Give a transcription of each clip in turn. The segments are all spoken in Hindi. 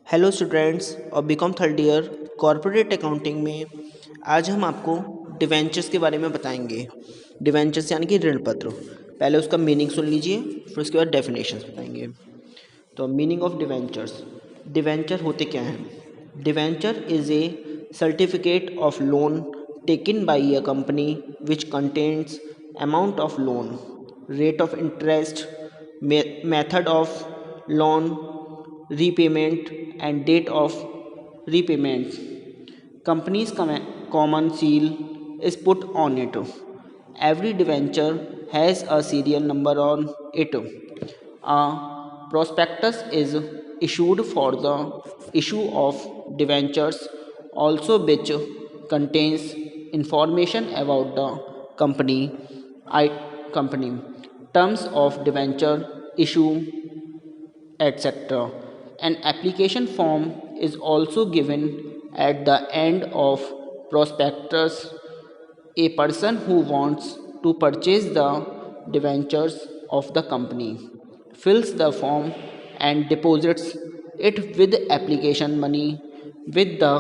हेलो स्टूडेंट्स और B Com third year corporate accounting में आज हम आपको डिवेंचर्स के बारे में बताएंगे। डिवेंचर्स यानी कि ऋण पत्र। पहले उसका मीनिंग सुन लीजिए, फिर उसके बाद डेफिनेशंस बताएंगे। तो मीनिंग ऑफ डिवेंचर्स, डिवेंचर होते क्या हैं? Debenture is A certificate of loan taken by a company which contains amount of loan, rate of interest, method of loan repayment and date of repayment. Company's common seal is put on it. Every debenture has a serial number on it. A prospectus is issued for the issue of debentures also, which contains information about the company, company, terms of debenture issue, etc. An application form is also given at the end of prospectus. A person who wants to purchase the debentures of the company fills the form and deposits it with application money with the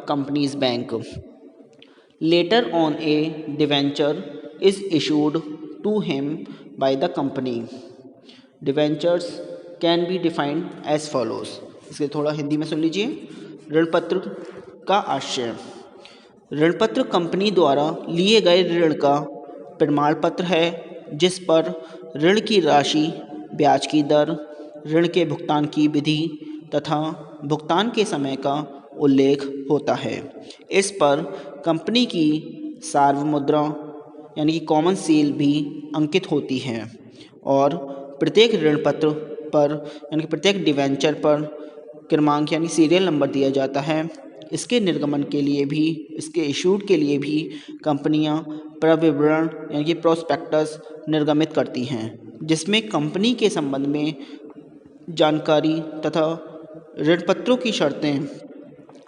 company's bank. Later on, a debenture is issued to him by the company. Debentures can be defined as follows. इसके थोड़ा हिंदी में सुन लीजिए। ऋणपत्र का आशय, ऋणपत्र कंपनी द्वारा लिए गए ऋण का प्रमाण पत्र है जिस पर ऋण की राशि, ब्याज की दर, ऋण के भुगतान की विधि तथा भुगतान के समय का उल्लेख होता है। इस पर कंपनी की सार्वमुद्रा यानी कि कॉमन सील भी अंकित होती है और प्रत्येक ऋण पत्र पर यानी कि प्रत्येक डिवेंचर पर क्रमांक यानी सीरियल नंबर दिया जाता है। इसके निर्गमन के लिए भी, इसके इशूड के लिए भी कंपनियां प्रविवरण यानी कि प्रोस्पेक्टस निर्गमित करती हैं, जिसमें कंपनी के संबंध में जानकारी तथा ऋण पत्रों की शर्तें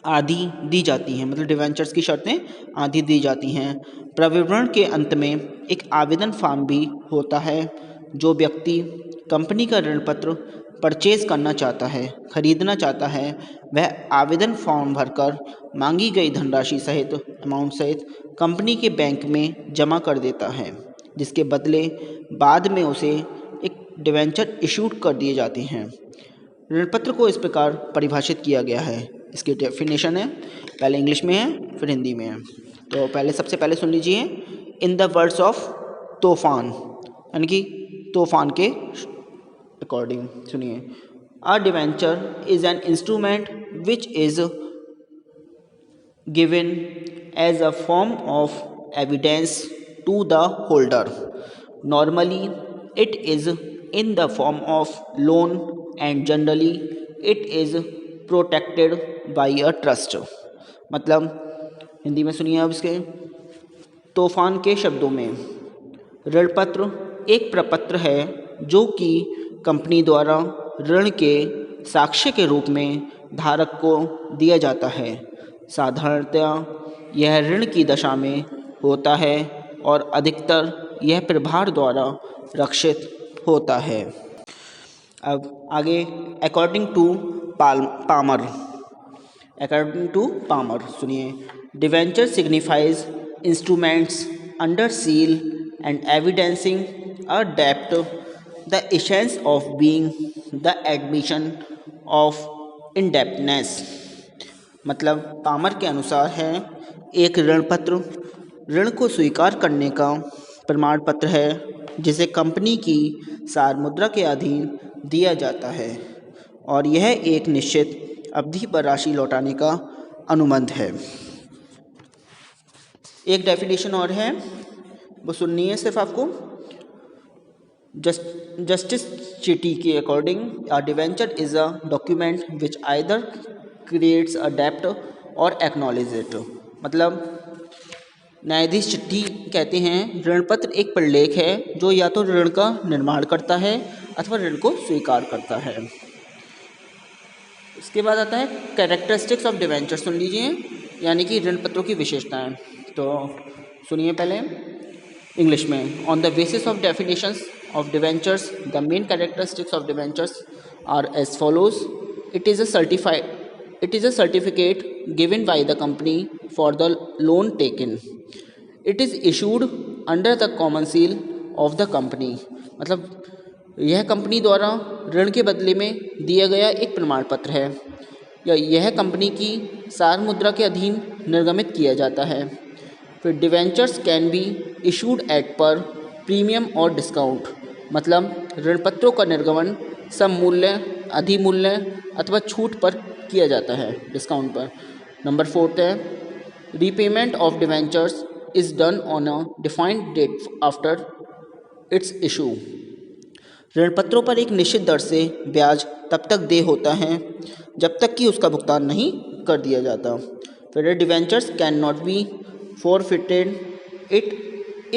आदि दी जाती हैं। मतलब डिवेंचर्स की शर्तें आदि दी जाती हैं। प्रविवरण के अंत में एक आवेदन फॉर्म भी होता है। जो व्यक्ति कंपनी का ऋण पत्र परचेज करना चाहता है, खरीदना चाहता है, वह आवेदन फॉर्म भरकर मांगी गई धनराशि सहित अमाउंट सहित कंपनी के बैंक में जमा कर देता है, जिसके बदले बाद में उसे एक डिवेंचर इशूड कर दिए जाते हैं। ऋण पत्र को इस प्रकार परिभाषित किया गया है। इसकी डेफिनेशन है, पहले इंग्लिश में है फिर हिंदी में है। तो सबसे पहले सुन लीजिए। इन द वर्ड्स ऑफ तूफान यानी कि तूफान के अकॉर्डिंग सुनिए। A debenture is an instrument which is given as a form of evidence to the holder. Normally it is in the form of loan and generally it is protected by a trust. मतलब हिंदी में सुनिए अब इसके। तूफान के शब्दों में, ऋण पत्र एक प्रपत्र है जो कि कंपनी द्वारा ऋण के साक्ष्य के रूप में धारक को दिया जाता है। साधारणतया यह ऋण की दशा में होता है और अधिकतर यह प्रभार द्वारा रक्षित होता है। अब आगे according to Palmer, according to Palmer सुनिए। Debenture signifies instruments under seal and evidencing a debt, the essence of being the admission of indebtedness। मतलब पामर के अनुसार है, एक ऋण पत्र ऋण को स्वीकार करने का प्रमाण पत्र है जिसे कंपनी की सार्वमुद्रा के अधीन दिया जाता है और यह एक निश्चित अवधि पर राशि लौटाने का अनुबंध है। एक डेफिनेशन और है, वो सुननी है सिर्फ आपको। जस्टिस चिटी के according, a debenture is a document which either creates a डेप्ट और एक्नॉलेज इट। मतलब न्यायाधीश चिट्ठी कहते हैं ऋण पत्र एक प्रलेख है जो या तो ऋण का निर्माण करता है अथवा ऋण को स्वीकार करता है। इसके बाद आता है कैरेक्टरिस्टिक्स ऑफ डिवेंचर, सुन लीजिए, यानी कि ऋण पत्रों की विशेषताएं। तो सुनिए पहले इंग्लिश में। On the basis of definitions of debentures, the main characteristics of debentures are as follows. It is a It is a certificate given by the company for the loan taken. It is issued under the common seal of the company. मतलब यह कंपनी द्वारा ऋण के बदले में दिया गया एक प्रमाण पत्र है या यह कंपनी की सार मुद्रा के अधीन निर्गमित किया जाता है। फिर debentures can be issued at पर प्रीमियम और डिस्काउंट, मतलब ऋण पत्रों का निर्गमन सममूल्य, अधिमूल्य अथवा छूट पर किया जाता है, डिस्काउंट पर। नंबर 4 है repayment of debentures is done on a defined date after its issue. ऋण पत्रों पर एक निश्चित दर से ब्याज तब तक देय होता है जब तक कि उसका भुगतान नहीं कर दिया जाता। फिर debentures can not be forfeited it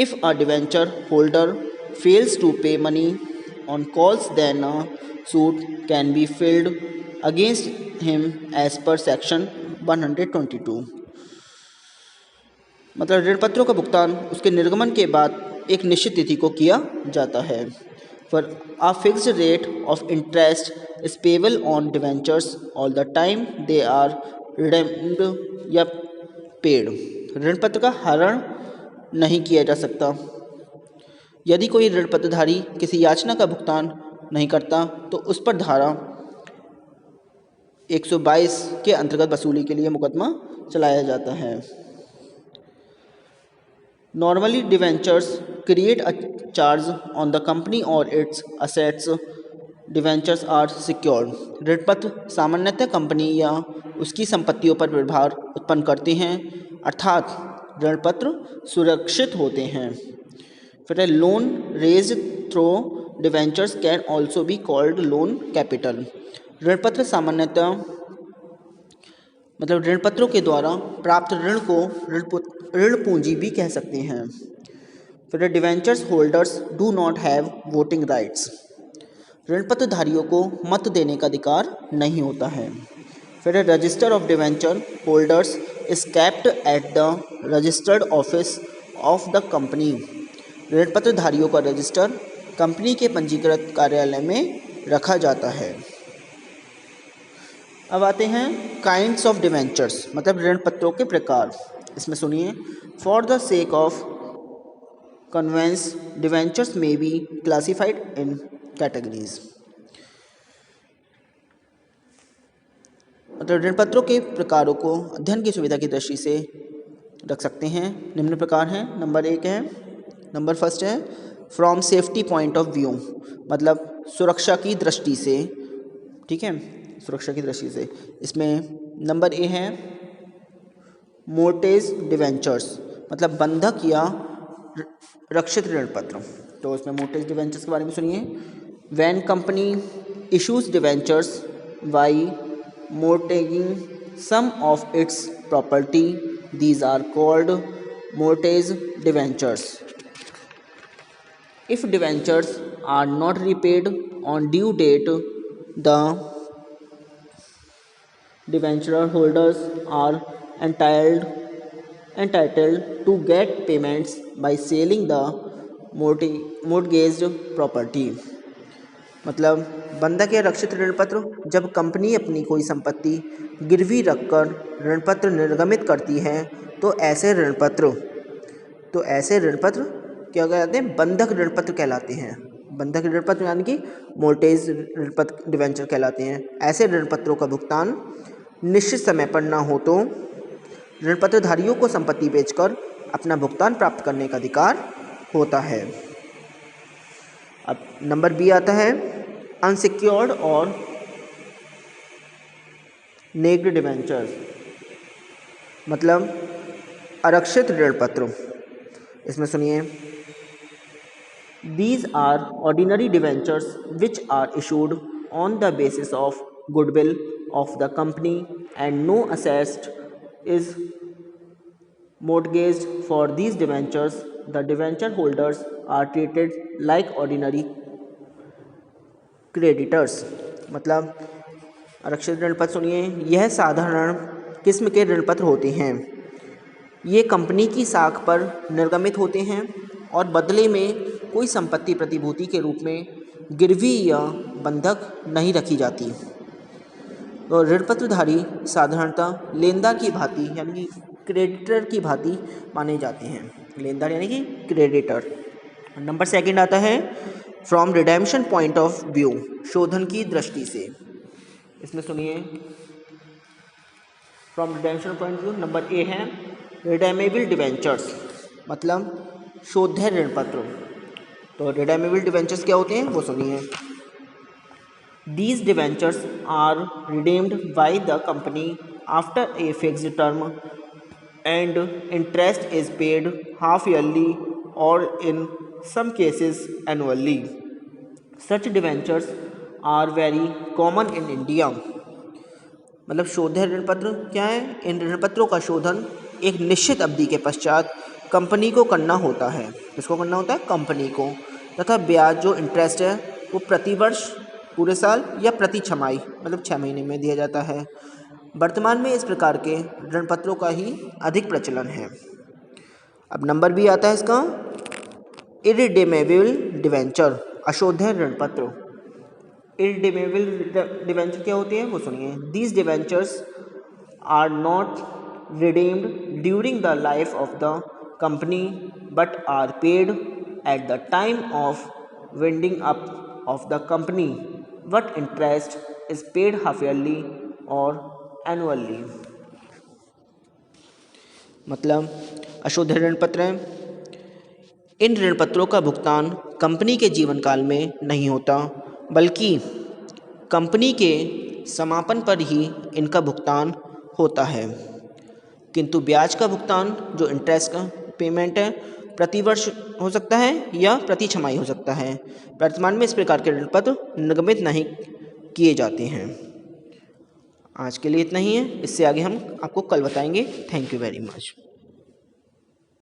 if a debenture holder fails to pay money on calls, then a suit can be filed against him as per section 122। मतलब ऋण पत्रों का भुगतान उसके निर्गमन के बाद एक निश्चित तिथि को किया जाता है। For a fixed rate of interest is payable on debentures all the time they are redeemed या paid। ऋण पत्र का हरण नहीं किया जा सकता। यदि कोई ऋण पत्रधारी किसी याचना का भुगतान नहीं करता तो उस पर धारा 122 के अंतर्गत वसूली के लिए मुकदमा चलाया जाता है। Normally debentures create a charge on the company और its assets. Debentures are secured. ऋण पत्र सामान्यतः कंपनी या उसकी संपत्तियों पर प्रभार उत्पन्न करते हैं, अर्थात ऋण पत्र सुरक्षित होते हैं। फिर loan raise through debentures can also be called loan capital. ऋण पत्र सामान्यतः मतलब ऋण पत्रों के द्वारा प्राप्त ऋण को ऋण पूंजी भी कह सकते हैं। फिर debentures holders do not have voting rights. ऋण पत्रधारियों को मत देने का अधिकार नहीं होता है। फिर register of debenture holders is kept at the registered office of the company. ऋण पत्रधारियों का रजिस्टर कंपनी के पंजीकृत कार्यालय में रखा जाता है। अब आते हैं काइंड्स ऑफ डिवेंचर्स, मतलब ऋण पत्रों के प्रकार। इसमें सुनिए, for the sake of convenience debentures may be classified in categories. मतलब ऋण पत्रों के प्रकारों को अध्ययन की सुविधा की दृष्टि से रख सकते हैं। निम्न प्रकार हैं। नंबर फर्स्ट है from safety point of view, मतलब सुरक्षा की दृष्टि से। ठीक है, सुरक्षा की दृष्टि से। इसमें नंबर ए है मोर्टेज डिवेंचर्स, मतलब बंधक या रक्षित ऋण पत्र। तो इसमें मोर्टेज डिवेंचर्स के बारे में सुनिए। When company issues debentures by mortgaging some of its property, these are called mortgage debentures. If debentures are not repaid on due date, the debenture holders are entitled to get payments by selling the mortgaged property। मतलब बंधक या रक्षित ऋण पत्र, जब कंपनी अपनी कोई संपत्ति गिरवी रखकर ऋण पत्र निर्गमित करती है तो ऐसे ऋण पत्र क्या कहलाते हैं? बंधक ऋण पत्र कहलाते हैं। बंधक ऋण पत्र यानी कि मोर्टेज ऋण पत्र डिवेंचर कहलाते हैं। ऐसे ऋण पत्रों का भुगतान निश्चित समय पर न हो तो ऋण पत्रधारियों को संपत्ति बेचकर अपना भुगतान प्राप्त करने का अधिकार होता है। अब नंबर बी आता है अनसिक्योर्ड और नेग्ड डिवेंचर्स, मतलब आरक्षित ऋण पत्र। इसमें सुनिए, these are ordinary debentures which are issued on the basis of goodwill of the company and no asset is mortgaged for these debentures. The debenture holders are treated like ordinary creditors। मतलब आरक्षित ऋण पत्र सुनिए, यह साधारण किस्म के ऋण पत्र होते हैं। ये कंपनी की साख पर निर्गमित होते हैं और बदले में कोई संपत्ति प्रतिभूति के रूप में गिरवी या बंधक नहीं रखी जाती। तो ऋण पत्रधारी साधारणतः लेनदार की भांति यानी कि क्रेडिटर की भांति माने जाते हैं। लेनदार यानी कि क्रेडिटर। नंबर सेकंड आता है from redemption point of view, शोधन की दृष्टि से। इसमें सुनिए, from redemption point of view number A है रिडेमेबल डिवेंचर्स, मतलब शोध्य ऋण पत्र। तो रिडेमेबल डिवेंचर्स क्या होते हैं वो सुनिए। These debentures are redeemed by the company after a fixed term and interest is paid half yearly or in some cases annually. Such debentures are very common in India. मतलब शोध्य ऋण पत्र क्या है? इन ऋण पत्रों का शोधन एक निश्चित अवधि के पश्चात कंपनी को करना होता है। किसको करना होता है? कंपनी को। तथा ब्याज जो इंटरेस्ट है वो प्रतिवर्ष, पूरे साल या प्रति छमाही मतलब 6 महीने में दिया जाता है। वर्तमान में इस प्रकार के ऋण पत्रों का ही अधिक प्रचलन है। अब नंबर बी आता है इसका इरिडेमेबल डिवेंचर, अशोध्य ऋण पत्र। इरिडेमेबल डिवेंचर क्या होते हैं वो सुनिए। These debentures are not redeemed during the life of the company but are paid at the time of winding up of the company, but interest is paid half yearly or annually। मतलब अशुद्ध ऋण पत्र हैं। इन ऋण पत्रों का भुगतान कंपनी के जीवन काल में नहीं होता, बल्कि कंपनी के समापन पर ही इनका भुगतान होता है। किंतु ब्याज का भुगतान जो इंटरेस्ट का पेमेंट है प्रतिवर्ष हो सकता है या प्रति छमाही हो सकता है। वर्तमान में इस प्रकार के ऋण पत्र निगमित नहीं किए जाते हैं। आज के लिए इतना ही है, इससे आगे हम आपको कल बताएंगे। Thank you very much.